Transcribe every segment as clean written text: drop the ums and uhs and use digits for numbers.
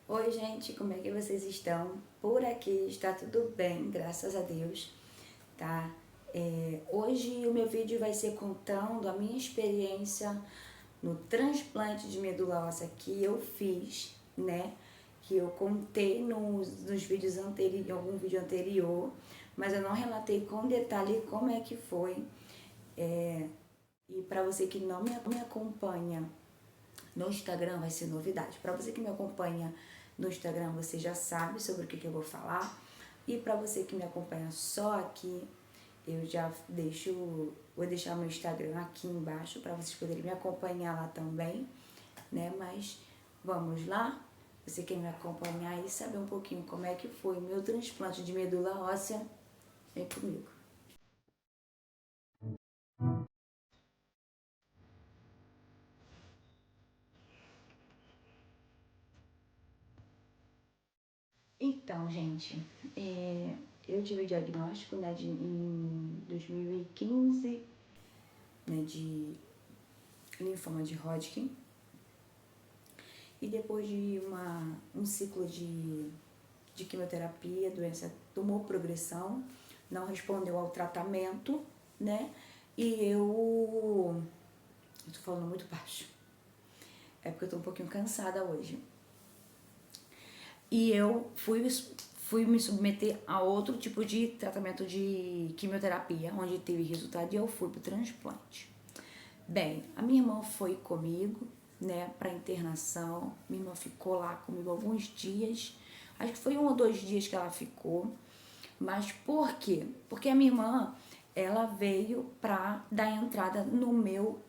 Oi, gente, como é que vocês estão? Por aqui está tudo bem, graças a Deus, tá? Hoje o meu vídeo vai ser contando a minha experiência no transplante de medula óssea que eu fiz, né? Que eu contei nos vídeos anteriores, em algum vídeo anterior, mas eu não relatei com detalhe como é que foi. E para você que não me acompanha no Instagram vai ser novidade. Para você que me acompanha no Instagram, você já sabe sobre o que eu vou falar. E para você que me acompanha só aqui, eu já vou deixar meu Instagram aqui embaixo para vocês poderem me acompanhar lá também, né? Mas vamos lá. Você quer me acompanhar e saber um pouquinho como é que foi o meu transplante de medula óssea? Vem comigo. Então, gente, eu tive o diagnóstico, né, em 2015, né, de linfoma de Hodgkin. E depois de um ciclo de quimioterapia, a doença tomou progressão, não respondeu ao tratamento, né? E eu tô falando muito baixo. É porque eu tô um pouquinho cansada hoje. E eu fui me submeter a outro tipo de tratamento de quimioterapia, onde teve resultado e eu fui pro transplante. Bem, a minha irmã foi comigo, né, para internação. Minha irmã ficou lá comigo alguns dias. Acho que foi 1 ou 2 dias que ela ficou. Mas por quê? Porque a minha irmã, ela veio para dar entrada no meu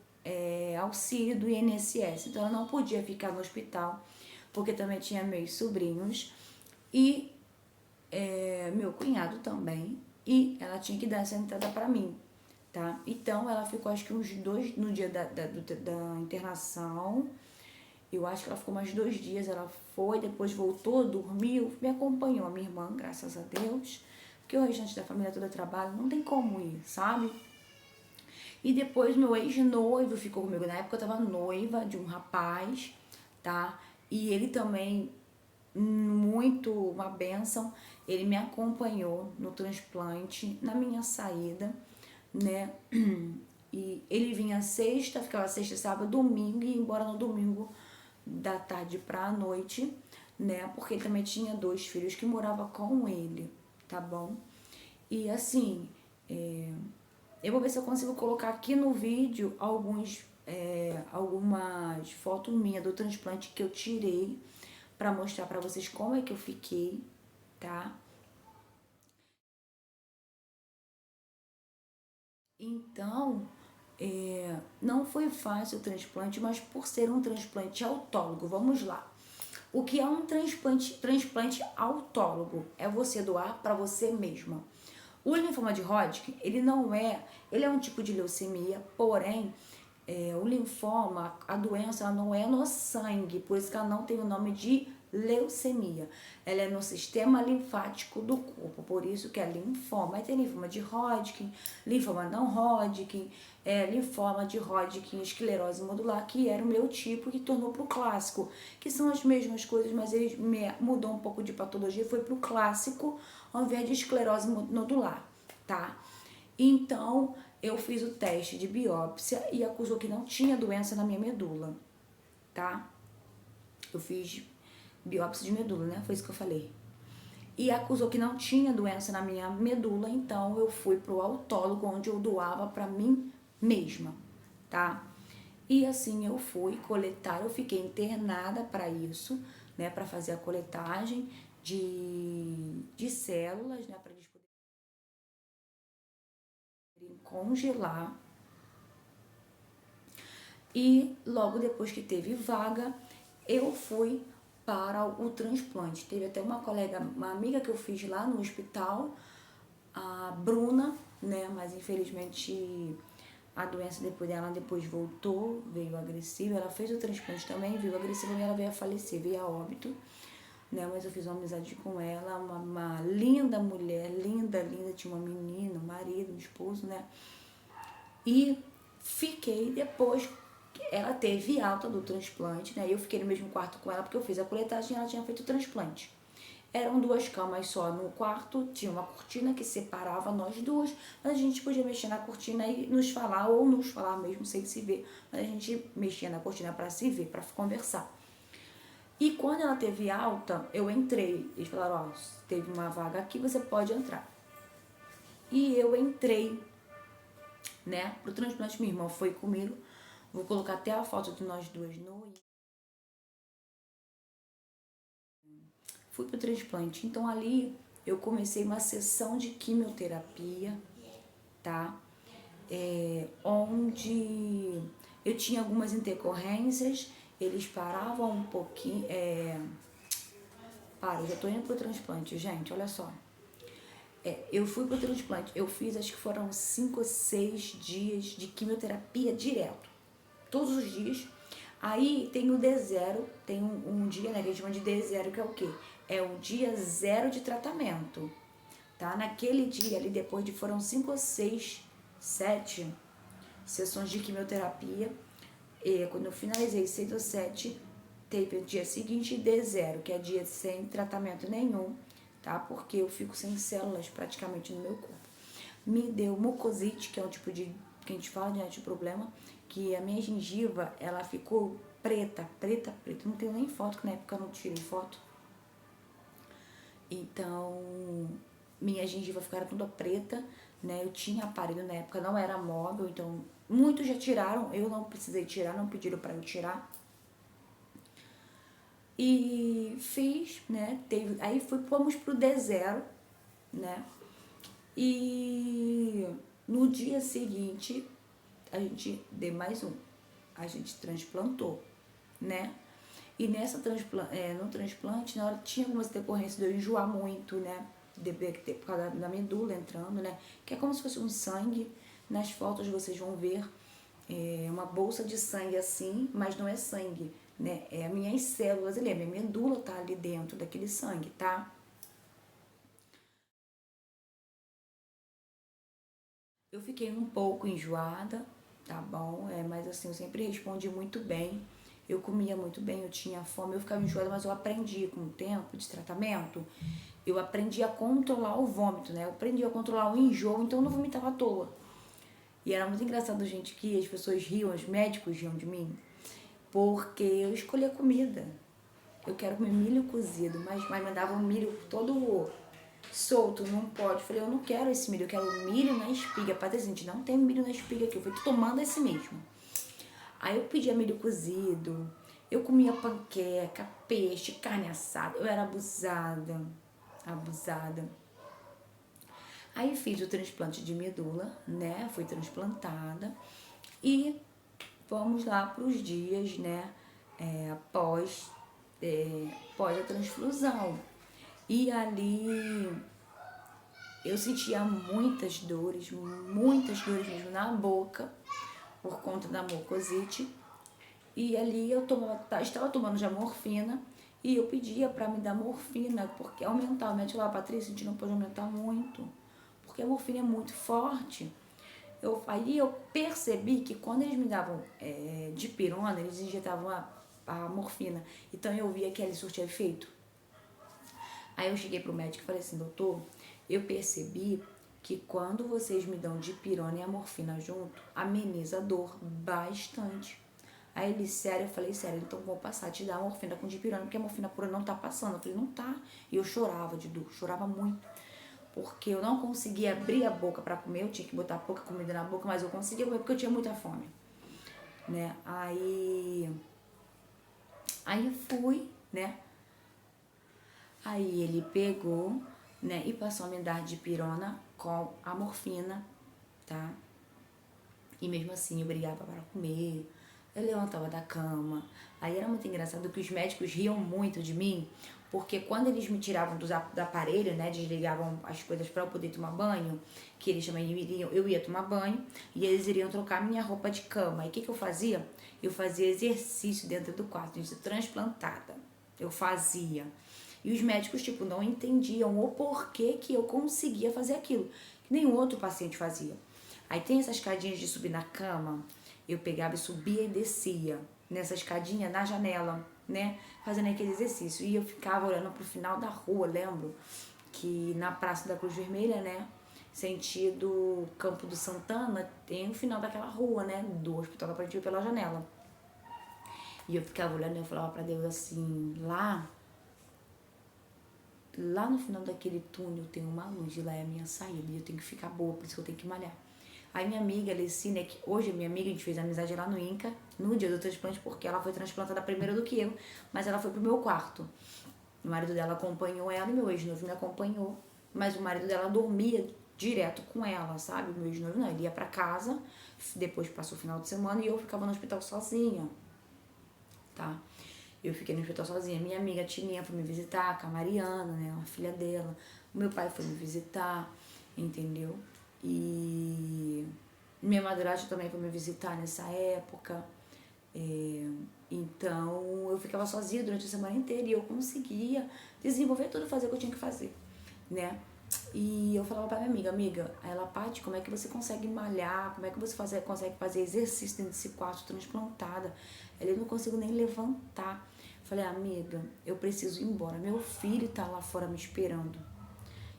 auxílio do INSS. Então ela não podia ficar no hospital, porque também tinha meus sobrinhos e meu cunhado também. E ela tinha que dar essa entrada para mim, tá? Então ela ficou acho que uns 2 no dia da internação. Eu acho que ela ficou mais 2 dias. Ela foi, depois voltou, dormiu, me acompanhou, a minha irmã, graças a Deus. Porque o restante da família toda trabalha, não tem como ir, sabe? E depois meu ex-noivo ficou comigo. Na época eu tava noiva de um rapaz, tá? E ele também, muito uma bênção, ele me acompanhou no transplante, na minha saída, né? E ele vinha sexta, ficava sexta, sábado, domingo e ia embora no domingo da tarde pra noite, né? Porque ele também tinha 2 filhos que moravam com ele, tá bom? E assim, eu vou ver se eu consigo colocar aqui no vídeo algumas fotos minhas do transplante que eu tirei pra mostrar pra vocês como é que eu fiquei, tá? Então, não foi fácil o transplante, mas por ser um transplante autólogo, vamos lá. O que é um transplante autólogo? É você doar para você mesma. O linfoma de Hodgkin, ele é um tipo de leucemia, porém, o linfoma, a doença, ela não é no sangue, por isso que ela não tem o nome de leucemia. Ela é no sistema linfático do corpo, por isso que é linfoma. Aí tem linfoma de Hodgkin, linfoma não Hodgkin, linfoma de Hodgkin, esclerose nodular, que era o meu tipo, que tornou pro clássico, que são as mesmas coisas, mas ele mudou um pouco de patologia, foi pro clássico, ao invés de esclerose nodular, tá? Então, eu fiz o teste de biópsia e acusou que não tinha doença na minha medula, tá? Eu fiz biópsia de medula, né? Foi isso que eu falei. E acusou que não tinha doença na minha medula, então eu fui pro autólogo, onde eu doava pra mim mesma, tá? E assim eu fui coletar, eu fiquei internada para isso, né? Para fazer a coletagem de células, né? Para eles poderem congelar. E logo depois que teve vaga, eu fui para o transplante. Teve até uma colega, uma amiga que eu fiz lá no hospital, a Bruna, né? Mas infelizmente a doença depois dela depois voltou, veio agressiva. Ela fez o transplante também, veio agressiva e ela veio a falecer, veio a óbito. Né, mas eu fiz uma amizade com ela, uma linda mulher, linda, linda, tinha uma menina, um marido, um esposo, né? E fiquei depois, ela teve alta do transplante, né? Eu fiquei no mesmo quarto com ela porque eu fiz a coletagem e ela tinha feito o transplante. Eram 2 camas só no quarto, tinha uma cortina que separava nós duas, mas a gente podia mexer na cortina e nos falar, ou nos falar mesmo sem se ver, mas a gente mexia na cortina para se ver, para conversar. E quando ela teve alta, eu entrei. Eles falaram, ó, teve uma vaga aqui, você pode entrar. E eu entrei, né, pro transplante. Minha irmã foi comigo. Vou colocar até a foto de nós duas no... Fui pro transplante. Então ali eu comecei uma sessão de quimioterapia, tá? Onde eu tinha algumas intercorrências, eles paravam um pouquinho. Eu já tô indo pro transplante, gente, olha só. Eu fui pro transplante, eu fiz, acho que foram 5 ou 6 dias de quimioterapia direto, todos os dias. Aí tem o D0, tem um dia, né, que a gente chama de D0, que é o quê? É o dia 0 de tratamento, tá? Naquele dia ali, depois de, foram 5 ou 6, 7 sessões de quimioterapia, e quando eu finalizei 6 ou 7, teve o dia seguinte D0, que é dia sem tratamento nenhum, tá? Porque eu fico sem células praticamente no meu corpo. Me deu mucosite, que é um tipo de, que a gente fala, né, de problema, que a minha gengiva, ela ficou preta. Não tenho nem foto, que na época eu não tirei foto. Então, minha gengiva ficaram toda preta, né? Eu tinha aparelho na época, não era móvel, então muitos já tiraram, eu não precisei tirar, não pediram para eu tirar. E fiz, né? Aí fomos pro D0, né? E no dia seguinte, a gente deu mais um. A gente transplantou, né? E no transplante, na hora tinha algumas decorrências de eu enjoar muito, né? Por causa da medula entrando, né? Que é como se fosse um sangue. Nas fotos vocês vão ver uma bolsa de sangue assim, mas não é sangue, né? É as minhas células ali, a minha medula tá ali dentro daquele sangue, tá? Eu fiquei um pouco enjoada, tá bom? Mas assim, eu sempre respondi muito bem. Eu comia muito bem, eu tinha fome, eu ficava enjoada, mas eu aprendi com o tempo de tratamento. Eu aprendi a controlar o vômito, né? Eu aprendi a controlar o enjoo, então eu não vomitava à toa. E era muito engraçado, gente, que as pessoas riam, os médicos riam de mim, porque eu escolhi a comida. Eu quero comer milho cozido, mas me dava um milho todo solto, não pode. Eu falei, eu não quero esse milho, eu quero milho na espiga. Patrícia, não tem milho na espiga aqui, eu fui tomando esse mesmo. Aí eu pedia milho cozido, eu comia panqueca, peixe, carne assada, eu era abusada. Aí fiz o transplante de medula, né, fui transplantada e vamos lá para os dias, né, após a transfusão. E ali eu sentia muitas dores mesmo na boca, por conta da mucosite. E ali eu estava tomando já morfina e eu pedia para me dar morfina, porque aumentar. O médico falava, Patrícia, a gente não pode aumentar muito, porque a morfina é muito forte. Aí eu percebi que quando eles me davam dipirona, eles injetavam a morfina. Então eu via que ela surtia efeito. Aí eu cheguei pro médico e falei assim, doutor, eu percebi que quando vocês me dão dipirona e a morfina junto, ameniza a dor bastante. Aí ele, sério, eu falei, sério, então vou passar a te dar a morfina com dipirona, porque a morfina pura não tá passando. Eu falei, não tá. E eu chorava de dor, chorava muito. Porque eu não conseguia abrir a boca pra comer, eu tinha que botar pouca comida na boca, mas eu conseguia comer porque eu tinha muita fome, né? Aí fui, né? Aí ele pegou, né, e passou a me dar dipirona com a morfina, tá? E mesmo assim eu brigava para comer, eu levantava da cama. Aí era muito engraçado que os médicos riam muito de mim, porque quando eles me tiravam do aparelho, né, desligavam as coisas para eu poder tomar banho, que eles também eu ia tomar banho, e eles iriam trocar minha roupa de cama. E o que eu fazia? Eu fazia exercício dentro do quarto, de transplantada. Eu fazia. E os médicos, tipo, não entendiam o porquê que eu conseguia fazer aquilo, que nenhum outro paciente fazia. Aí tem essas escadinhas de subir na cama, eu pegava e subia e descia nessa escadinha na janela, né? Fazendo aquele exercício. E eu ficava olhando pro final da rua, lembro que na Praça da Cruz Vermelha, né? Sentido Campo do Santana, tem o final daquela rua, né? Do Hospital da Paliativa pela janela. E eu ficava olhando e eu falava pra Deus assim, lá no final daquele túnel tem uma luz e lá é a minha saída e eu tenho que ficar boa, por isso que eu tenho que malhar. Aí minha amiga, Alecine, que hoje é minha amiga, a gente fez amizade lá no INCA, no dia do transplante, porque ela foi transplantada primeiro do que eu, mas ela foi pro meu quarto. O marido dela acompanhou ela e meu ex-noivo me acompanhou, mas o marido dela dormia direto com ela, sabe? Meu ex-noivo não, ele ia pra casa, depois passou o final de semana e eu ficava no hospital sozinha, tá? Eu fiquei no hospital sozinha. Minha amiga Tininha foi me visitar, com a Mariana, né? A filha dela. O meu pai foi me visitar, entendeu? E minha madrasta também foi me visitar nessa época. Então, eu ficava sozinha durante a semana inteira e eu conseguia desenvolver tudo, fazer o que eu tinha que fazer, né? E eu falava pra minha amiga, ela, Paty, como é que você consegue malhar? Como é que você consegue fazer exercício dentro desse quarto transplantada? Ela, eu não consigo nem levantar. Falei, amiga, eu preciso ir embora. Meu filho tá lá fora me esperando.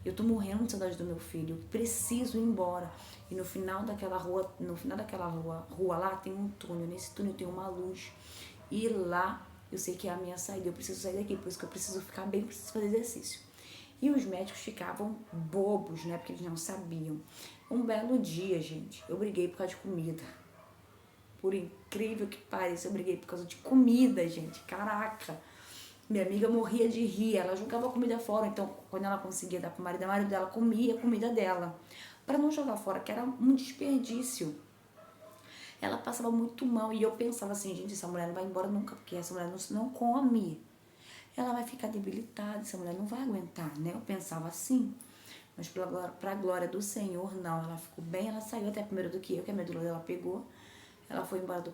Eu tô morrendo de saudade do meu filho. Eu preciso ir embora. E no final daquela rua lá tem um túnel. Nesse túnel tem uma luz. E lá eu sei que é a minha saída. Eu preciso sair daqui, por isso que eu preciso ficar bem, preciso fazer exercício. E os médicos ficavam bobos, né? Porque eles não sabiam. Um belo dia, gente, eu briguei por causa de comida. Por incrível que pareça, eu briguei por causa de comida, gente. Caraca! Minha amiga morria de rir, ela jogava a comida fora. Então, quando ela conseguia dar pro marido, o marido dela comia a comida dela. Pra não jogar fora, que era um desperdício. Ela passava muito mal e eu pensava assim, gente, essa mulher não vai embora nunca, porque essa mulher não come. Ela vai ficar debilitada, essa mulher não vai aguentar, né? Eu pensava assim. Mas pra glória do Senhor, não. Ela ficou bem, ela saiu até primeiro do que eu, que a medula dela pegou. Ela foi embora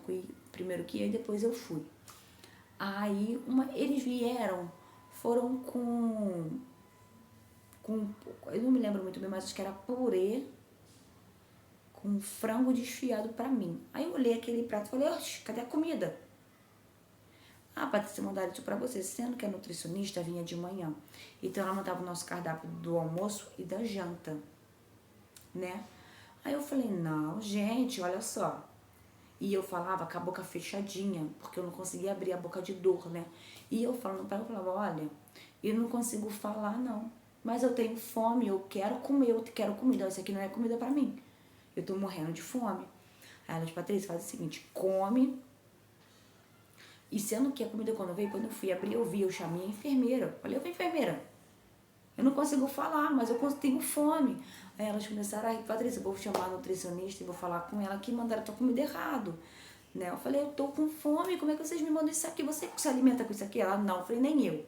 primeiro que eu e depois eu fui. Aí eles vieram, foram com. Eu não me lembro muito bem, mas acho que era purê com frango desfiado pra mim. Aí eu olhei aquele prato e falei, oxe, cadê a comida? Ah, Patrícia, mandaram isso pra você, sendo que a nutricionista vinha de manhã. Então ela mandava o nosso cardápio do almoço e da janta, né? Aí eu falei, não, gente, olha só. E eu falava com a boca fechadinha, porque eu não conseguia abrir a boca de dor, né? E eu falando pra ela, eu falava, olha, eu não consigo falar, não. Mas eu tenho fome, eu quero comer, eu quero comida. Isso aqui não é comida pra mim. Eu tô morrendo de fome. Aí ela disse, Patrícia, faz o seguinte, come. E sendo que a comida quando eu fui abrir, eu chamei a enfermeira. Falei, eu enfermeira, eu não consigo falar, mas eu tenho fome. Aí elas começaram a rir, Patrícia, eu vou chamar a nutricionista e vou falar com ela que mandaram a tua comida errado. Né? Eu falei, eu tô com fome, como é que vocês me mandam isso aqui? Você se alimenta com isso aqui? Ela, não. Eu falei, nem eu.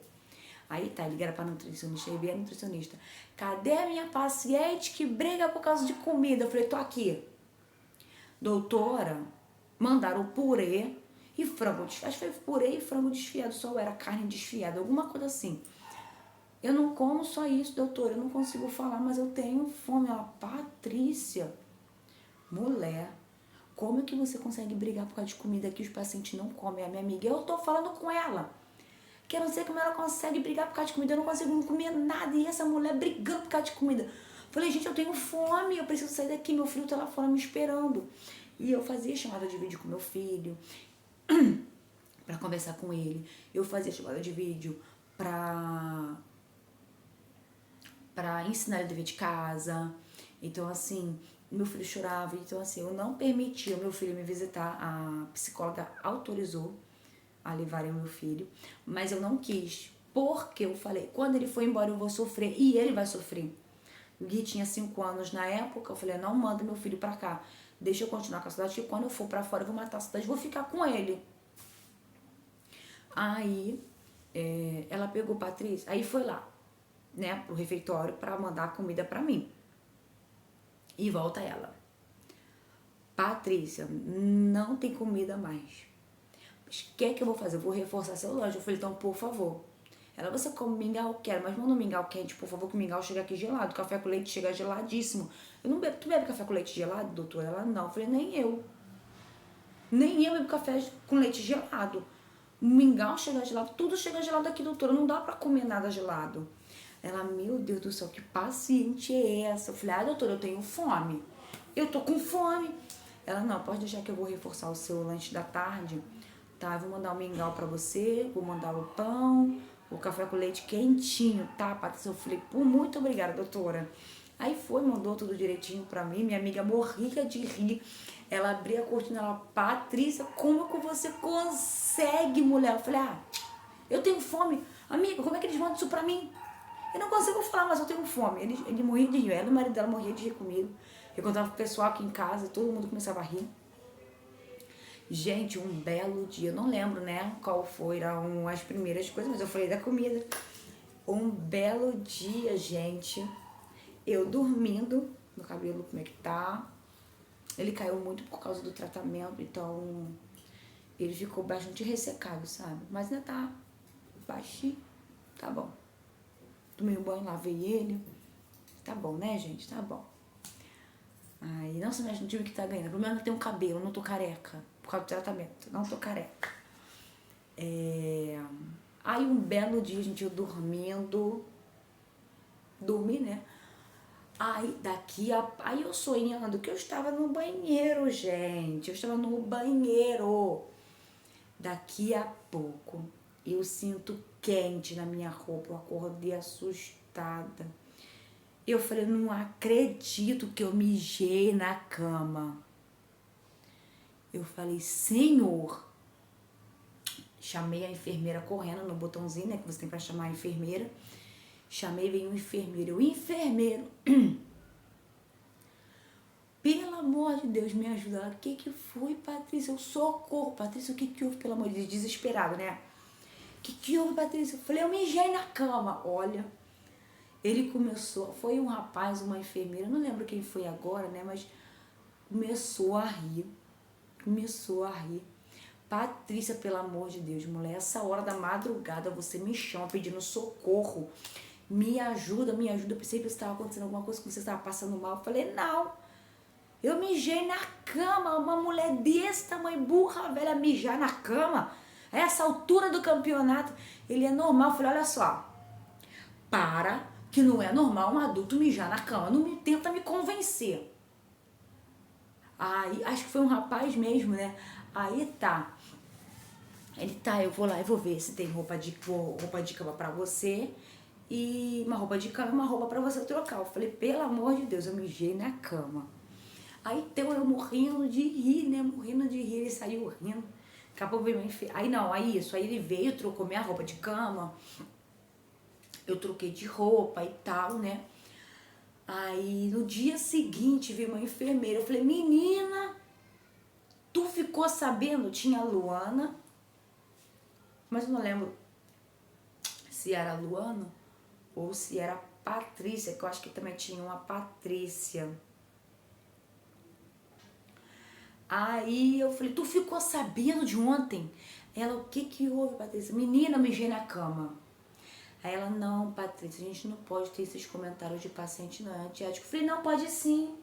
Aí tá, ligaram pra nutricionista, aí veio a nutricionista. Cadê a minha paciente que briga por causa de comida? Eu falei, tô aqui. Doutora, mandaram purê e frango desfiado. Acho que foi purê e frango desfiado, só era carne desfiada, alguma coisa assim. Eu não como só isso, doutora, eu não consigo falar, mas eu tenho fome. Ela, Patrícia, mulher, como é que você consegue brigar por causa de comida que os pacientes não comem? A minha amiga, eu tô falando com ela, que eu não sei como ela consegue brigar por causa de comida, eu não consigo comer nada, e essa mulher brigando por causa de comida. Falei, gente, eu tenho fome, eu preciso sair daqui, meu filho tá lá fora me esperando. E eu fazia chamada de vídeo com meu filho, pra conversar com ele. Eu fazia chamada de vídeo pra ensinar ele dever de casa. Então, assim, meu filho chorava. Então, assim, eu não permitia o meu filho me visitar. A psicóloga autorizou a levarem o meu filho, mas eu não quis, porque eu falei, quando ele for embora eu vou sofrer, e ele vai sofrer. O Gui tinha 5 anos na época, eu falei, não manda meu filho pra cá, deixa eu continuar com a saudade, que quando eu for pra fora eu vou matar a saudade, vou ficar com ele. Aí, ela pegou Patrícia, aí foi lá, né, pro refeitório pra mandar a comida pra mim. E volta ela. Patrícia, não tem comida mais. Mas o que é que eu vou fazer? Eu vou reforçar seu lanche. Eu falei, então, por favor. Ela, você come mingau? Quero, mas manda um mingau quente, por favor, que o mingau chega aqui gelado. O café com leite chega geladíssimo. Eu não bebo. Tu bebe café com leite gelado, doutora? Ela, não. Eu falei, nem eu. Nem eu bebo café com leite gelado. O mingau chega gelado, tudo chega gelado aqui, doutora. Não dá pra comer nada gelado. Ela, meu Deus do céu, que paciente é essa? Eu falei, ah, doutora, eu tenho fome. Eu tô com fome. Ela, não, pode deixar que eu vou reforçar o seu lanche da tarde. Tá, eu vou mandar o mingau pra você, vou mandar o pão, o café com leite quentinho, tá, Patrícia? Eu falei, pô, muito obrigada, doutora. Aí foi, mandou tudo direitinho pra mim. Minha amiga morria de rir. Ela abria a cortina, ela, Patrícia, como é que você consegue, mulher? Eu falei, ah, eu tenho fome. Amiga, como é que eles mandam isso pra mim? Eu não consigo falar, mas eu tenho fome. Ele morria de rir. Ela e o marido dela morria de rir comigo. Eu contava pro pessoal aqui em casa, todo mundo começava a rir. Gente, um belo dia, eu não lembro, né, qual foram as primeiras coisas, mas eu falei da comida. Um belo dia, gente, eu dormindo, meu cabelo como é que tá, ele caiu muito por causa do tratamento, então ele ficou bastante ressecado, sabe? Mas ainda tá baixinho, tá bom. Tomei um banho, lavei ele, tá bom, né, gente? Tá bom. Ai, nossa, mas no time que tá ganhando. O problema é que eu tenho cabelo, eu não tô careca. Por causa do tratamento, não tô careca. Aí um belo dia, gente, eu dormindo. Dormi, né? Aí eu sonhando que eu estava no banheiro, gente. Eu estava no banheiro. Daqui a pouco, eu sinto quente na minha roupa. Eu acordei assustada. Eu falei, não acredito que eu mijei na cama. Eu falei, Senhor. Chamei a enfermeira correndo no botãozinho, né, que você tem pra chamar a enfermeira. Chamei, veio um enfermeiro. Eu, enfermeiro, pelo amor de Deus, me ajuda. Ela, o que foi, Patrícia? Eu, socorro, Patrícia, o que houve, pelo amor de Deus? Desesperado, né? O que houve, Patrícia? Eu falei, eu mijei na cama. Olha, ele começou, foi um rapaz, uma enfermeira, não lembro quem foi agora, né, mas começou a rir. Patrícia, pelo amor de Deus, mulher, essa hora da madrugada você me chama pedindo socorro. Me ajuda. Eu pensei que estava acontecendo alguma coisa, que você estava passando mal. Eu falei, não. Eu mijei na cama. Uma mulher desse tamanho, burra, velha, mijar na cama. A essa altura do campeonato. Ele é normal. Eu falei, olha só. Para, que não é normal um adulto mijar na cama. Não tenta me convencer. Aí, acho que foi um rapaz mesmo, né? Aí tá. Ele, tá, eu vou lá e vou ver se tem roupa de cama pra você e uma roupa de cama e uma roupa pra você trocar. Eu falei, pelo amor de Deus, eu mijei na cama. Aí então eu morrendo de rir, né? Morrendo de rir, ele saiu rindo. Acabou veio aí ele veio, trocou minha roupa de cama. Eu troquei de roupa e tal, né? Aí no dia seguinte veio uma enfermeira. Eu falei, menina, tu ficou sabendo? Tinha a Luana, mas eu não lembro se era a Luana ou se era a Patrícia, que eu acho que também tinha uma Patrícia. Aí eu falei, tu ficou sabendo de ontem? Ela, o que houve, Patrícia? Menina, eu mijei na cama. Aí ela, não, Patrícia, a gente não pode ter esses comentários de paciente não, é antiético. Eu falei, não, pode sim.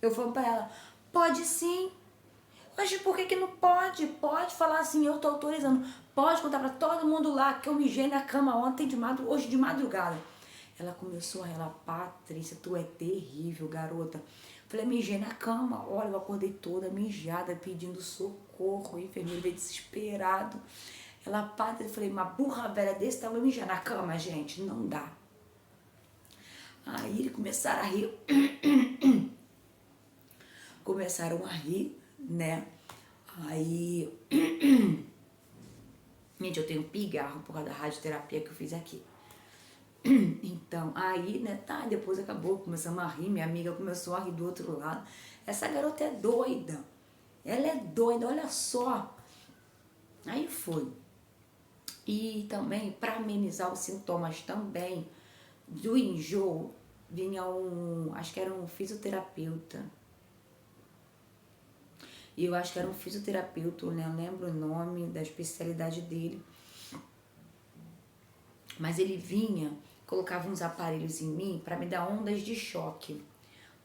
Eu falei pra ela, pode sim. Mas por que não pode? Pode falar assim, eu tô autorizando. Pode contar pra todo mundo lá que eu mijei na cama hoje de madrugada. Ela começou a relar, Patrícia, tu é terrível, garota. Falei, mijei na cama. Olha, eu acordei toda mijada, pedindo socorro. O enfermeiro veio desesperado. Ela, Patrícia, eu falei, uma burra velha desse tamanho mijar na cama, gente, não dá. Aí eles começaram a rir. Começaram a rir, né? Aí, gente, eu tenho pigarro por causa da radioterapia que eu fiz aqui. Então, aí, né, tá, depois acabou, começamos a rir, minha amiga começou a rir do outro lado. Essa garota é doida. Ela é doida, olha só. Aí foi. E também, para amenizar os sintomas também do enjoo, vinha acho que era um fisioterapeuta. E eu acho que era um fisioterapeuta, né? Eu lembro o nome da especialidade dele. Mas ele vinha, colocava uns aparelhos em mim para me dar ondas de choque,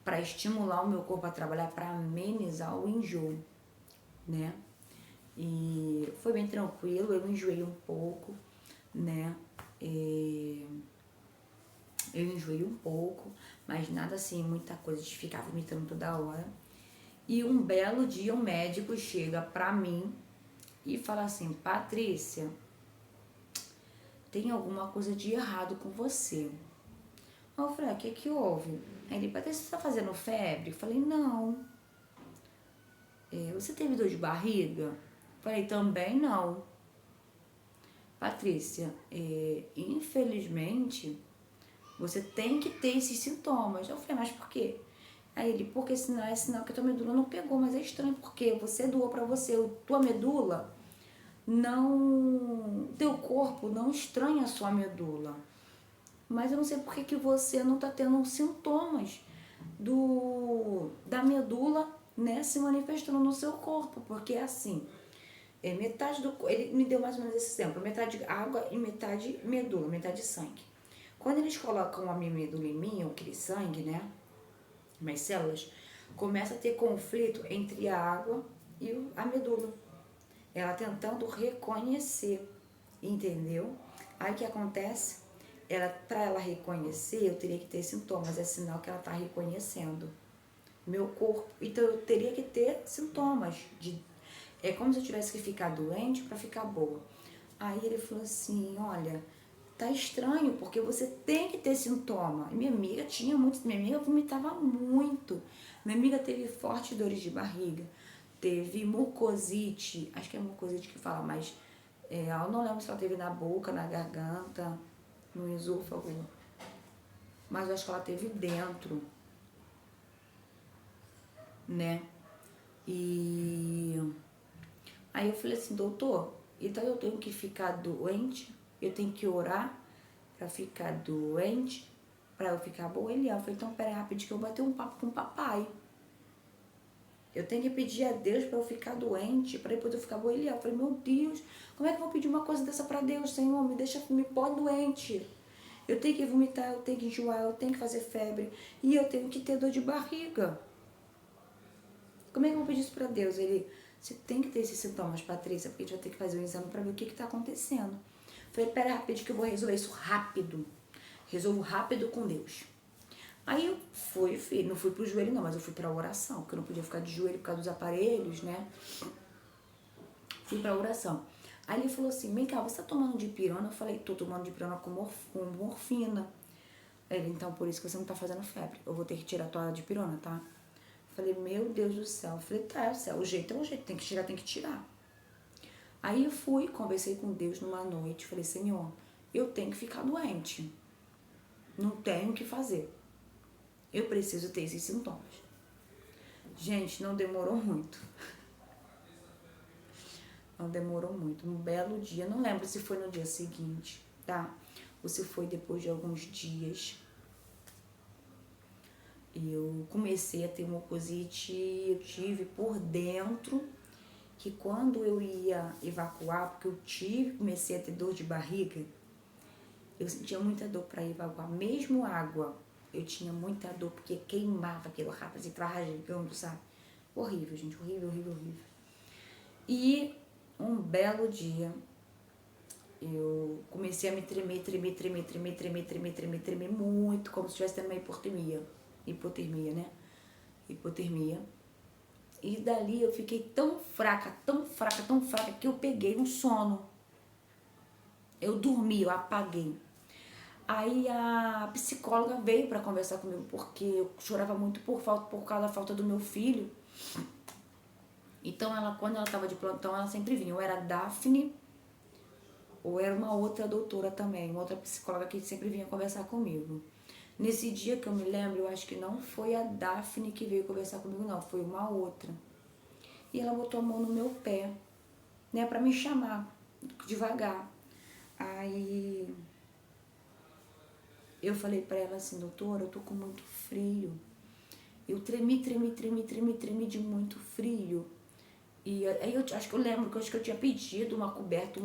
para estimular o meu corpo a trabalhar, para amenizar o enjoo. né? E foi bem tranquilo, eu enjoei um pouco, né? Eu enjoei um pouco, mas nada assim, muita coisa de ficar vomitando toda hora. E um belo dia um médico chega pra mim e fala assim: Patrícia, tem alguma coisa de errado com você. Aí eu falei: o que houve? Aí ele: Patrícia, você tá fazendo febre? Eu falei: não. Você teve dor de barriga? Eu falei: também não. Patrícia, infelizmente, você tem que ter esses sintomas. Eu falei: mas por quê? Aí ele: porque senão é sinal que a tua medula não pegou, mas é estranho, porque você doou pra você, tua medula não, teu corpo não estranha a sua medula. Mas eu não sei por que você não tá tendo sintomas da medula, né, se manifestando no seu corpo, porque é assim, metade do, ele me deu mais ou menos esse exemplo, metade água e metade medula, metade sangue. Quando eles colocam a minha medula em mim, aquele sangue, né, minhas células, começa a ter conflito entre a água e a medula. Ela tentando reconhecer, entendeu? Aí o que acontece? Para ela reconhecer, eu teria que ter sintomas, é sinal que ela está reconhecendo meu corpo. Então eu teria que ter sintomas é como se eu tivesse que ficar doente para ficar boa. Aí ele falou assim: olha, tá estranho porque você tem que ter sintoma. E minha amiga minha amiga vomitava muito. Minha amiga teve fortes dores de barriga, teve mucosite, acho que é mucosite que fala, mas eu não lembro se ela teve na boca, na garganta, no esôfago, mas eu acho que ela teve dentro, né? E aí eu falei assim: doutor, então eu tenho que ficar doente? Eu tenho que orar pra ficar doente? Pra eu ficar boa? Eu falei: então pera aí rapidinho que eu vou bater um papo com o papai. Eu tenho que pedir a Deus pra eu ficar doente, pra depois eu ficar boa. Eu falei: meu Deus, como é que eu vou pedir uma coisa dessa pra Deus, Senhor? Me põe doente. Eu tenho que vomitar, eu tenho que enjoar, eu tenho que fazer febre e eu tenho que ter dor de barriga. Como é que eu vou pedir isso pra Deus? Ele: você tem que ter esses sintomas, Patrícia, porque a gente vai ter que fazer um exame pra ver o que tá acontecendo. Eu falei: pera rapidinho que eu vou resolver isso rápido. Resolvo rápido com Deus. Aí eu não fui pro joelho não, mas eu fui pra oração, porque eu não podia ficar de joelho por causa dos aparelhos, né? Fui pra oração. Aí ele falou assim: vem cá, você tá tomando dipirona? Eu falei: tô tomando dipirona com morfina. Ele: então por isso que você não tá fazendo febre. Eu vou ter que tirar a tua dipirona, tá? Eu falei: meu Deus do céu. Eu falei: tá, o jeito é o jeito, tem que tirar, tem que tirar. Aí eu fui, conversei com Deus numa noite, falei: Senhor, eu tenho que ficar doente. Não tenho o que fazer. Eu preciso ter esses sintomas. Gente, não demorou muito. Não demorou muito. Um belo dia, não lembro se foi no dia seguinte, tá? Ou se foi depois de alguns dias. Eu comecei a ter mucosite, eu tive por dentro, que quando eu ia evacuar, porque comecei a ter dor de barriga, eu sentia muita dor para evacuar, mesmo água, eu tinha muita dor, porque queimava aquele rapaz e tava rasgando, sabe? Horrível, gente, horrível, horrível, horrível. E um belo dia, eu comecei a me tremer muito, como se tivesse tendo uma hipotermia, né? Hipotermia. E dali eu fiquei tão fraca, que eu peguei um sono. Eu dormi, eu apaguei. Aí a psicóloga veio pra conversar comigo, porque eu chorava muito por causa da falta do meu filho. Então quando ela tava de plantão, ela sempre vinha. Ou era a Daphne, ou era uma outra doutora também, uma outra psicóloga que sempre vinha conversar comigo. Nesse dia que eu me lembro, eu acho que não foi a Daphne que veio conversar comigo, não, foi uma outra. E ela botou a mão no meu pé, né, pra me chamar, devagar. Aí eu falei pra ela assim: doutora, eu tô com muito frio. Eu tremi de muito frio. E aí eu acho que eu lembro que eu tinha pedido uma coberta,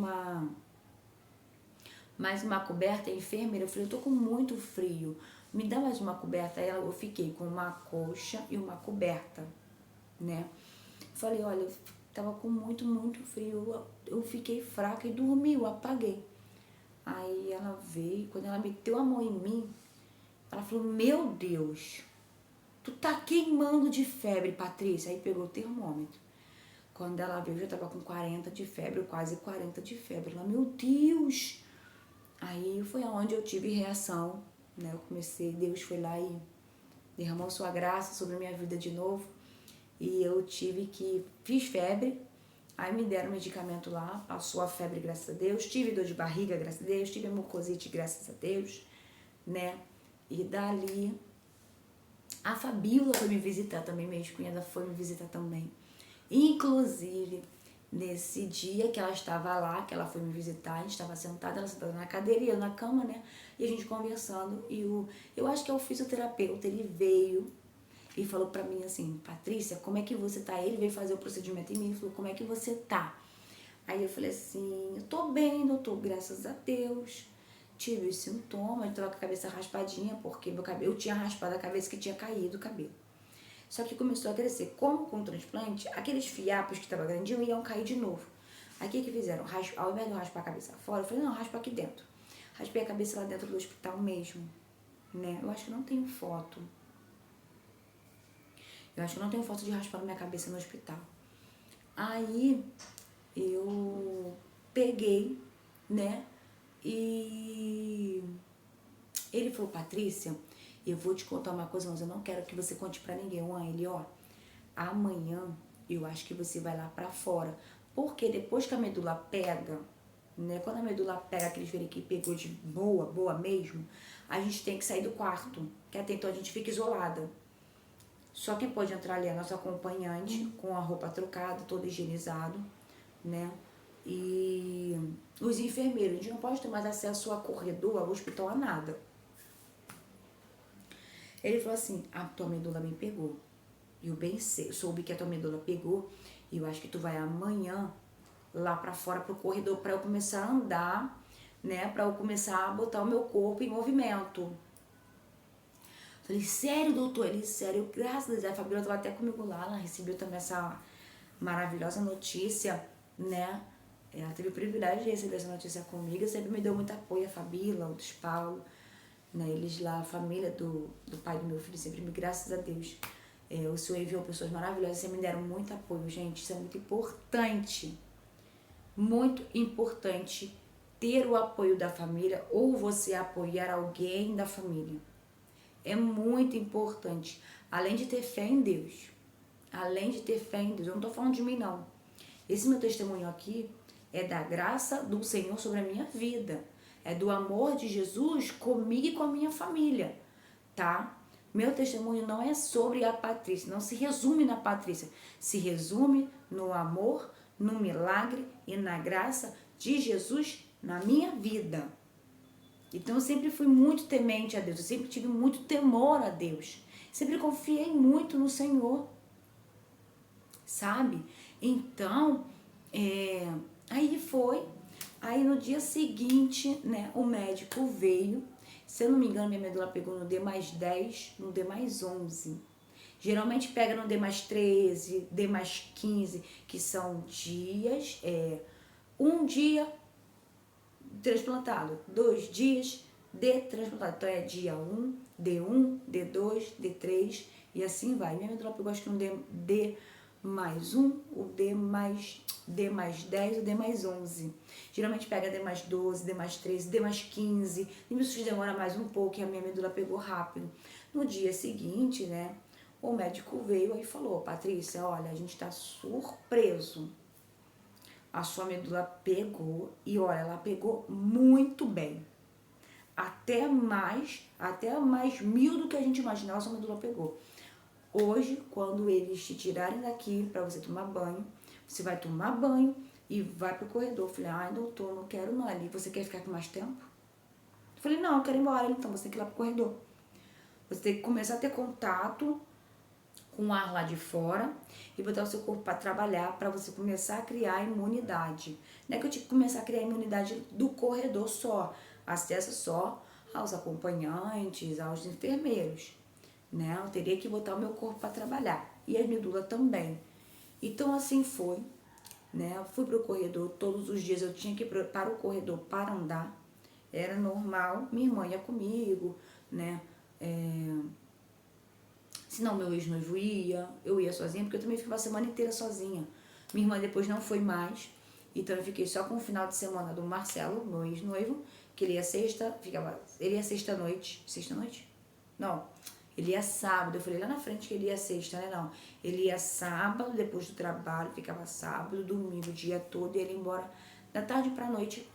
mais uma coberta, a enfermeira, eu falei: eu tô com muito frio, me dá mais uma coberta. Aí eu fiquei com uma colcha e uma coberta, né? Falei: olha, Tava com muito, muito frio. Eu fiquei fraca e dormi, eu apaguei. Aí ela veio, quando ela meteu a mão em mim, ela falou, meu Deus, tu tá queimando de febre, Patrícia. Aí pegou o termômetro. Quando ela veio, eu já tava com 40 de febre, quase 40 de febre. Ela, meu Deus! Aí foi onde eu tive reação, né? Eu comecei, Deus foi lá e derramou sua graça sobre a minha vida de novo. E eu fiz febre, aí me deram medicamento lá, passou a febre, graças a Deus. Tive dor de barriga, graças a Deus. Tive mucosite, graças a Deus, né? E dali, a Fabíola foi me visitar também, minha ex-cunhada foi me visitar também. Inclusive, nesse dia que ela estava lá, que ela foi me visitar, a gente estava sentada, ela sentada na cadeira e eu na cama, né? E a gente conversando. E eu acho que é o fisioterapeuta, ele veio e falou pra mim assim, Patrícia, como é que você tá? Ele veio fazer o procedimento em mim e falou, como é que você tá? Aí eu falei assim, eu tô bem, doutor, graças a Deus. Tive os sintomas, tô com a cabeça raspadinha, porque meu cabelo, eu tinha raspado a cabeça que tinha caído o cabelo. Só que começou a crescer. Como com o transplante, aqueles fiapos que estavam grandinhos iam cair de novo. Aí o que fizeram? Ao invés de eu raspar a cabeça fora, eu falei, não, raspa aqui dentro. Raspei a cabeça lá dentro do hospital mesmo, né? Eu acho que não tenho foto. Eu acho que não tenho foto de raspar minha cabeça no hospital. Aí eu peguei, né? E ele falou, Patrícia, eu vou te contar uma coisa, mas eu não quero que você conte pra ninguém. Ele, ó, amanhã eu acho que você vai lá pra fora. Porque depois que a medula pega, né? Quando a medula pega, aqueles verem que pegou de boa mesmo, a gente tem que sair do quarto. Que até então a gente fica isolada. Só quem pode entrar ali é a nossa acompanhante, com a roupa trocada, todo higienizado, né? E os enfermeiros, a gente não pode ter mais acesso a corredor, ao hospital, a nada. Ele falou assim, a tua medula me pegou. E eu bem sei, soube que a tua medula pegou, e eu acho que tu vai amanhã lá pra fora pro corredor pra eu começar a andar, né? Pra eu começar a botar o meu corpo em movimento. Falei, sério, doutor? Ele, sério, graças a Deus. A Fabíola estava até comigo lá, ela recebeu também essa maravilhosa notícia, né? Ela teve o privilégio de receber essa notícia comigo, sempre me deu muito apoio, a Fabíola, o dos Paulo, né? Eles lá, a família do pai do meu filho, sempre me, graças a Deus. O Senhor enviou pessoas maravilhosas, sempre me deram muito apoio, gente. Isso é muito importante. Muito importante ter o apoio da família ou você apoiar alguém da família. É muito importante. Além de ter fé em Deus. Além de ter fé em Deus. Eu não tô falando de mim, não. Esse meu testemunho aqui é da graça do Senhor sobre a minha vida. É do amor de Jesus comigo e com a minha família. Tá? Meu testemunho não é sobre a Patrícia. Não se resume na Patrícia. Se resume no amor, no milagre e na graça de Jesus na minha vida. Então eu sempre fui muito temente a Deus, eu sempre tive muito temor a Deus, sempre confiei muito no Senhor, sabe? Então, aí no dia seguinte, né, o médico veio, se eu não me engano, minha medula pegou no D mais 10, no D mais 11. Geralmente pega no D mais 13, D mais 15, que são dias, um dia transplantado, 2 dias de transplantado. Então é dia 1, D1, D2, D3 e assim vai. Minha medula pegou acho que um D mais 1, o D mais 10, o D mais 11. Geralmente pega D mais 12, D mais 13, D mais 15. E isso demora mais um pouco e a minha medula pegou rápido. No dia seguinte, né, o médico veio e falou, Patrícia, olha, a gente tá surpreso. A sua medula pegou e olha, ela pegou muito bem. Até mais 1000 do que a gente imaginava, a sua medula pegou. Hoje, quando eles te tirarem daqui para você tomar banho, você vai tomar banho e vai pro corredor. Eu falei, ai doutor, não quero não. Ali, você quer ficar aqui mais tempo? Eu falei, não, eu quero ir embora. Então, você tem que ir lá pro corredor. Você tem que começar a ter contato com o ar lá de fora e botar o seu corpo para trabalhar, para você começar a criar imunidade. Não é que eu tinha que começar a criar imunidade do corredor só, acesso só aos acompanhantes, aos enfermeiros, né? Eu teria que botar o meu corpo para trabalhar e a medula também. Então assim foi. né? Fui pro corredor, todos os dias eu tinha que ir para o corredor para andar, era normal, minha irmã ia comigo, né? Se não, meu ex-noivo ia, eu ia sozinha, porque eu também ficava a semana inteira sozinha. Minha irmã depois não foi mais, então eu fiquei só com o final de semana do Marcelo, meu ex-noivo, que ele ia ele ia sexta-noite? Não, ele ia sábado, eu falei lá na frente que ele ia sexta, né? Não, ele ia sábado, depois do trabalho, ficava sábado, domingo, o dia todo, e ele ia embora da tarde pra noite,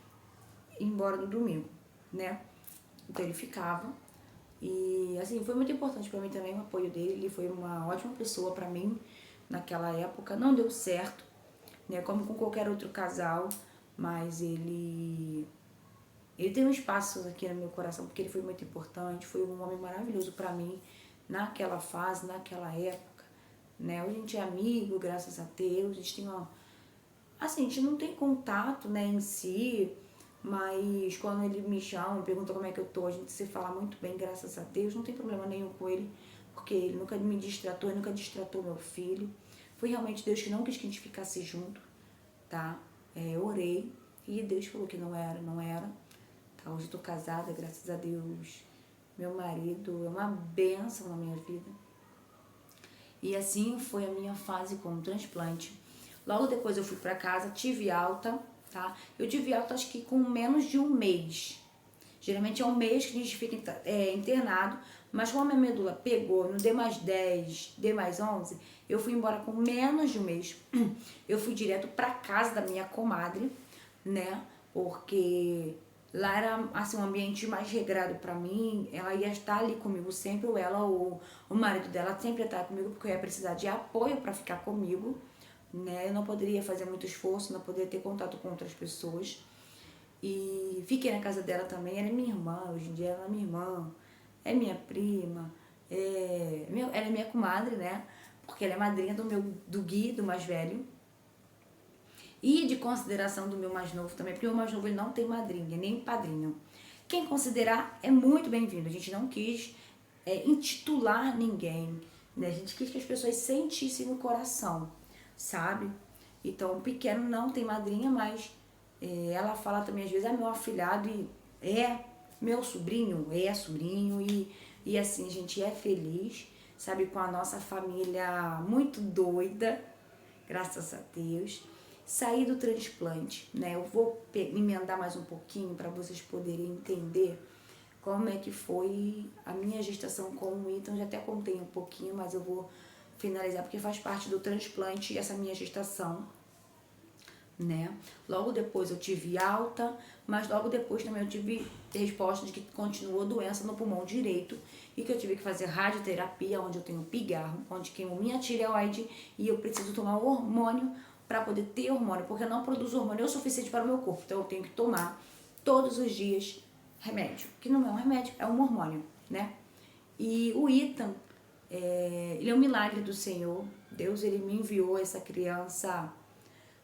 ia embora no domingo, né? Então ele ficava. E assim, foi muito importante pra mim também o apoio dele, ele foi uma ótima pessoa pra mim naquela época. Não deu certo, né, como com qualquer outro casal, mas ele tem um espaço aqui no meu coração porque ele foi muito importante, foi um homem maravilhoso pra mim naquela fase, naquela época, né? Hoje a gente é amigo, graças a Deus, a gente tem uma... Assim, a gente não tem contato, né, em si, mas quando ele me chama, pergunta como é que eu tô, a gente se fala muito bem, graças a Deus, não tem problema nenhum com ele, porque ele nunca me distratou, ele nunca distratou meu filho. Foi realmente Deus que não quis que a gente ficasse junto, tá? Eu orei e Deus falou que não era, não era. Tá? Hoje eu tô casada, graças a Deus. Meu marido é uma bênção na minha vida. E assim foi a minha fase com o transplante. Logo depois eu fui pra casa, tive alta, tá? Eu tive alta acho que com menos de um mês. Geralmente é um mês que a gente fica internado, mas como a minha medula pegou no D+10, D+11, eu fui embora com menos de um mês. Eu fui direto pra casa da minha comadre, né? Porque lá era assim, um ambiente mais regrado pra mim, ela ia estar ali comigo sempre, ou ela ou o marido dela sempre ia estar comigo, porque eu ia precisar de apoio pra ficar comigo, né? Eu não poderia fazer muito esforço, não poderia ter contato com outras pessoas. E fiquei na casa dela também, ela é minha irmã, hoje em dia ela é minha irmã, é minha prima, ela é minha comadre, né? Porque ela é madrinha do Gui, do mais velho. E de consideração do meu mais novo também, porque o meu mais novo ele não tem madrinha, nem padrinho. Quem considerar é muito bem-vindo. A gente não quis intitular ninguém, né? A gente quis que as pessoas sentissem no coração, sabe? Então, o pequeno não tem madrinha, mas ela fala também às vezes, meu afilhado e é meu sobrinho, é sobrinho, e assim, a gente é feliz, sabe? Com a nossa família muito doida, graças a Deus. Saí do transplante, né? Eu vou emendar mais um pouquinho para vocês poderem entender como é que foi a minha gestação com o Ethan. Já até contei um pouquinho, mas eu vou finalizar porque faz parte do transplante essa minha gestação, né? Logo depois eu tive alta, mas logo depois também eu tive resposta de que continuou a doença no pulmão direito e que eu tive que fazer radioterapia, onde eu tenho pigarro, onde queimou minha tireoide e eu preciso tomar hormônio para poder ter hormônio, porque eu não produzo hormônio o suficiente para o meu corpo, então eu tenho que tomar todos os dias remédio, que não é um remédio, é um hormônio, né? E o Ethan, ele é um milagre do Senhor. Deus, ele me enviou essa criança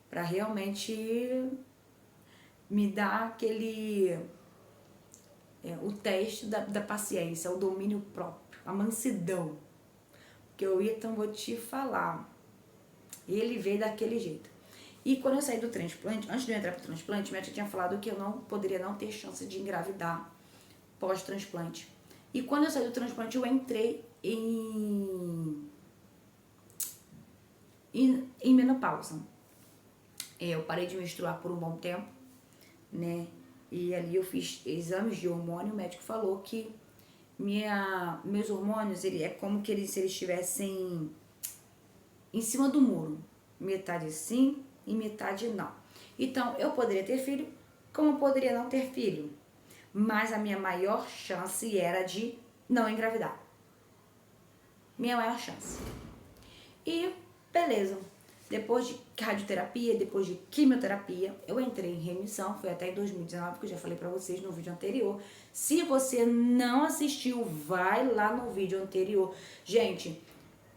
para realmente me dar aquele o teste da paciência, o domínio próprio, a mansidão. Porque o Ethan, vou te falar, ele veio daquele jeito. E quando eu saí do transplante, antes de eu entrar pro transplante, minha tia tinha falado que eu não poderia não ter chance de engravidar pós-transplante. E quando eu saí do transplante, eu entrei em menopausa. Eu parei de menstruar por um bom tempo, né? E ali eu fiz exames de hormônio, o médico falou que meus hormônios, é como que se eles estivessem em cima do muro. Metade sim e metade não. Então, eu poderia ter filho, como eu poderia não ter filho. Mas a minha maior chance era de não engravidar. Minha maior chance. E, beleza. Depois de radioterapia, depois de quimioterapia, eu entrei em remissão, foi até em 2019, que eu já falei pra vocês no vídeo anterior. Se você não assistiu, vai lá no vídeo anterior. Gente,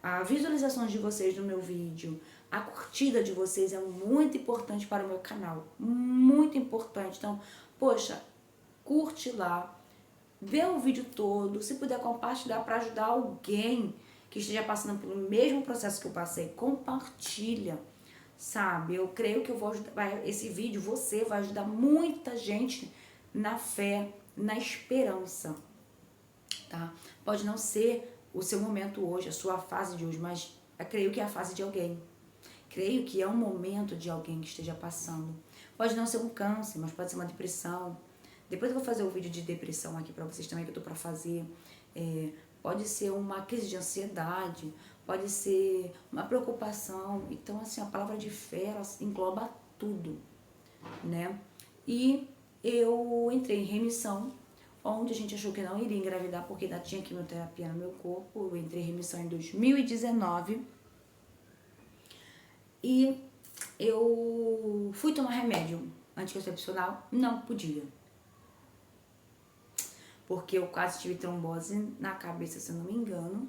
as visualizações de vocês no meu vídeo, a curtida de vocês é muito importante para o meu canal. Muito importante. Então, poxa, curte lá, vê o vídeo todo, se puder compartilhar para ajudar alguém que esteja passando pelo mesmo processo que eu passei, compartilha, sabe? Eu creio que eu vou ajudar, esse vídeo, você vai ajudar muita gente na fé, na esperança, tá? Pode não ser o seu momento hoje, a sua fase de hoje, mas eu creio que é a fase de alguém. Creio que é um momento de alguém que esteja passando. Pode não ser um câncer, mas pode ser uma depressão. Depois eu vou fazer o vídeo de depressão aqui pra vocês também, que eu tô pra fazer. Pode ser uma crise de ansiedade, pode ser uma preocupação. Então, assim, a palavra de fé, ela engloba tudo, né? E eu entrei em remissão, onde a gente achou que não iria engravidar, porque ainda tinha quimioterapia no meu corpo. Eu entrei em remissão em 2019. E eu fui tomar remédio anticoncepcional, não podia. Porque eu quase tive trombose na cabeça, se eu não me engano.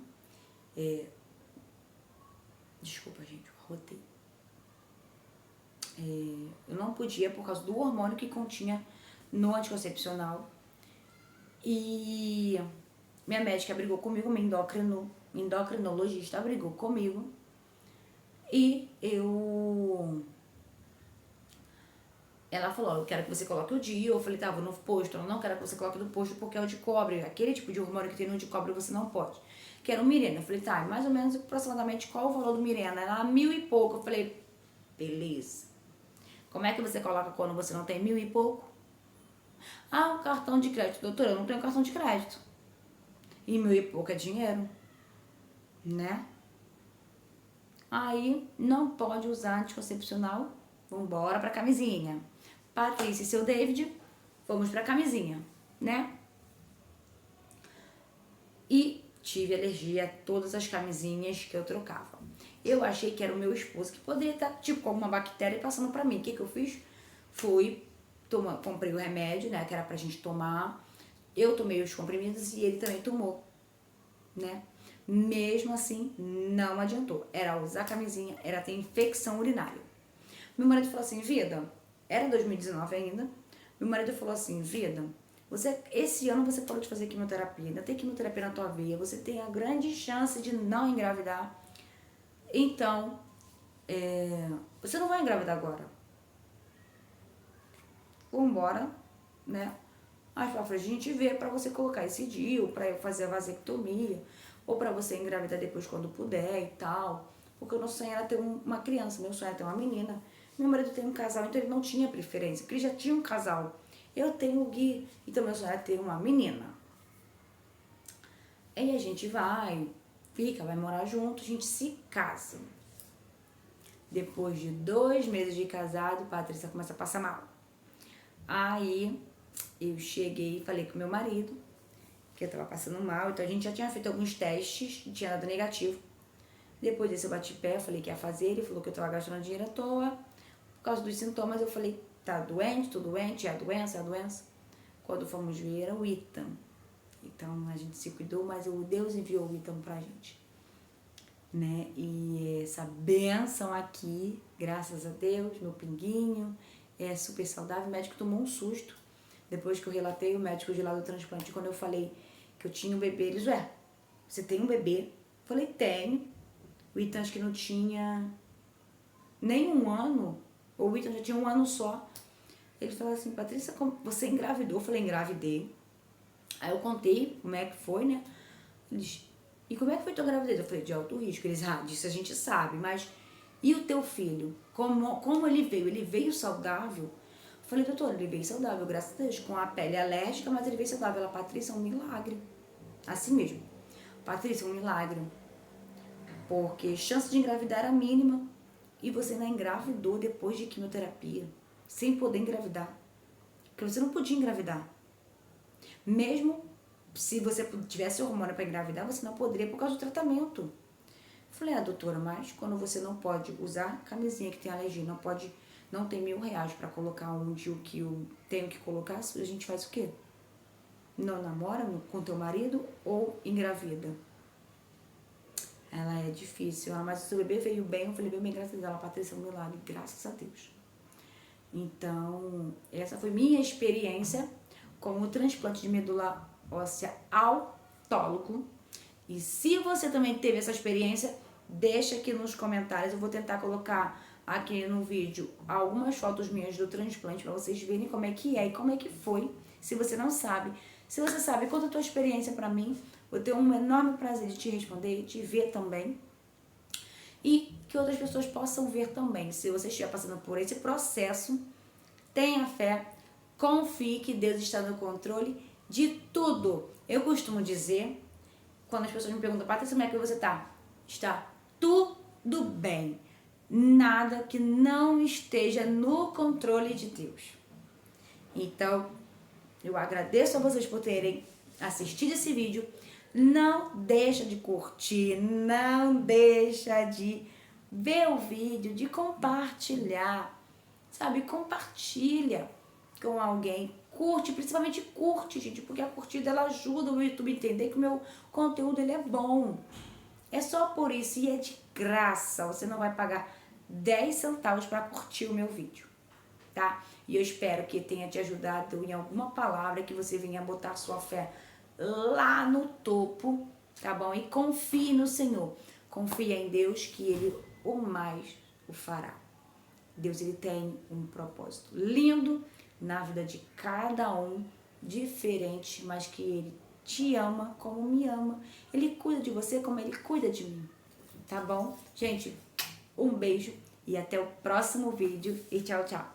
Desculpa, gente, eu rotei. Eu não podia por causa do hormônio que continha no anticoncepcional. E minha médica brigou comigo, minha endocrinologista brigou comigo. E ela falou, eu quero que você coloque o DIU. Eu falei, tá, vou no posto. Ela, não quero que você coloque no posto porque é o de cobre. Aquele tipo de hormônio que tem no de cobre você não pode. Quero o Mirena. Eu falei, tá, mais ou menos aproximadamente qual o valor do Mirena? Ela, 1.000 e pouco. Eu falei, beleza. Como é que você coloca quando você não tem 1.000 e pouco? Ah, um cartão de crédito. Doutora, eu não tenho cartão de crédito. E 1.000 e pouco é dinheiro, né? Aí, não pode usar anticoncepcional. Vambora pra camisinha. Patrícia e seu David, vamos pra camisinha, né? E tive alergia a todas as camisinhas que eu trocava. Eu achei que era o meu esposo, que poderia estar, tipo, com alguma bactéria passando pra mim. O que eu fiz? Comprei o remédio, né, que era pra gente tomar. Eu tomei os comprimidos e ele também tomou, né? Mesmo assim, não adiantou. Era usar camisinha, era ter infecção urinária. Meu marido falou assim, vida, era 2019 ainda, meu marido falou assim, vida, esse ano você parou de fazer quimioterapia, ainda tem quimioterapia na tua veia, você tem a grande chance de não engravidar, então, você não vai engravidar agora. Vambora, né? Aí a gente vê pra você colocar esse DIU, pra eu fazer a vasectomia, ou pra você engravidar depois quando puder e tal. Porque o nosso sonho era ter uma criança, meu sonho era ter uma menina. Meu marido tem um casal, então ele não tinha preferência, porque ele já tinha um casal. Eu tenho o Gui, então meu sonho era ter uma menina. Aí a gente vai morar junto, a gente se casa. Depois de 2 meses de casado, Patrícia começa a passar mal. Aí eu cheguei e falei com meu marido que eu tava passando mal, então a gente já tinha feito alguns testes, tinha dado negativo. Depois desse eu bati pé, falei que ia fazer, ele falou que eu tava gastando dinheiro à toa. Por causa dos sintomas, eu falei, tá doente, tô doente, é a doença, é a doença. Quando fomos ver, era o Itam. Então a gente se cuidou, mas Deus enviou o Itam pra gente, né? E essa benção aqui, graças a Deus, meu pinguinho, é super saudável. O médico tomou um susto. Depois que eu relatei, o médico de lá do transplante, quando eu falei que eu tinha um bebê, eles, você tem um bebê? Eu falei, tenho. O Ethan acho que não tinha nem 1 ano, ou o Ethan já tinha 1 ano só. Ele falou assim, Patrícia, você engravidou? Eu falei, engravidei. Aí eu contei como é que foi, né? Eles, e como é que foi tua gravidez? Eu falei, de alto risco. Eles, disso a gente sabe, mas e o teu filho? Como ele veio? Ele veio saudável? Eu falei, doutor, ele veio saudável, graças a Deus, com a pele alérgica, mas ele veio saudável. Ela, Patrícia, é um milagre. Assim mesmo. Patrícia, é um milagre. Porque chance de engravidar era mínima. E você ainda engravidou depois de quimioterapia, sem poder engravidar. Porque você não podia engravidar. Mesmo se você tivesse hormônio para engravidar, você não poderia por causa do tratamento. Eu falei, doutora, mas quando você não pode usar camisinha que tem alergia, não tem R$1.000 para colocar onde o que eu tenho que colocar, a gente faz o quê? Não namora com teu marido ou engravida? Ela é difícil, mas o seu bebê veio bem. Eu falei, bem, graças a Deus, ela, Patrícia, é um milagre, graças a Deus. Então, essa foi minha experiência com o transplante de medula óssea autólogo. E se você também teve essa experiência, deixa aqui nos comentários. Eu vou tentar colocar aqui no vídeo algumas fotos minhas do transplante para vocês verem como é que é e como é que foi. Se você não sabe, se você sabe, conta a tua experiência para mim. Vou ter um enorme prazer de te responder e te ver também. E que outras pessoas possam ver também. Se você estiver passando por esse processo, tenha fé, confie que Deus está no controle de tudo. Eu costumo dizer, quando as pessoas me perguntam, Patrícia, como é que você está? Está tudo bem. Nada que não esteja no controle de Deus. Então, eu agradeço a vocês por terem assistido esse vídeo. Não deixa de curtir, não deixa de ver o vídeo, de compartilhar, sabe? Compartilha com alguém. Curte, principalmente curte, gente, porque a curtida ela ajuda o YouTube a entender que o meu conteúdo ele é bom. É só por isso e é de graça. Você não vai pagar 10 centavos para curtir o meu vídeo, tá? E eu espero que tenha te ajudado em alguma palavra, que você venha botar sua fé lá no topo, tá bom? E confie no Senhor. Confie em Deus que Ele o mais o fará. Deus, Ele tem um propósito lindo na vida de cada um, diferente, mas que Ele te ama como me ama. Ele cuida de você como Ele cuida de mim, tá bom? Gente, um beijo e até o próximo vídeo e tchau, tchau.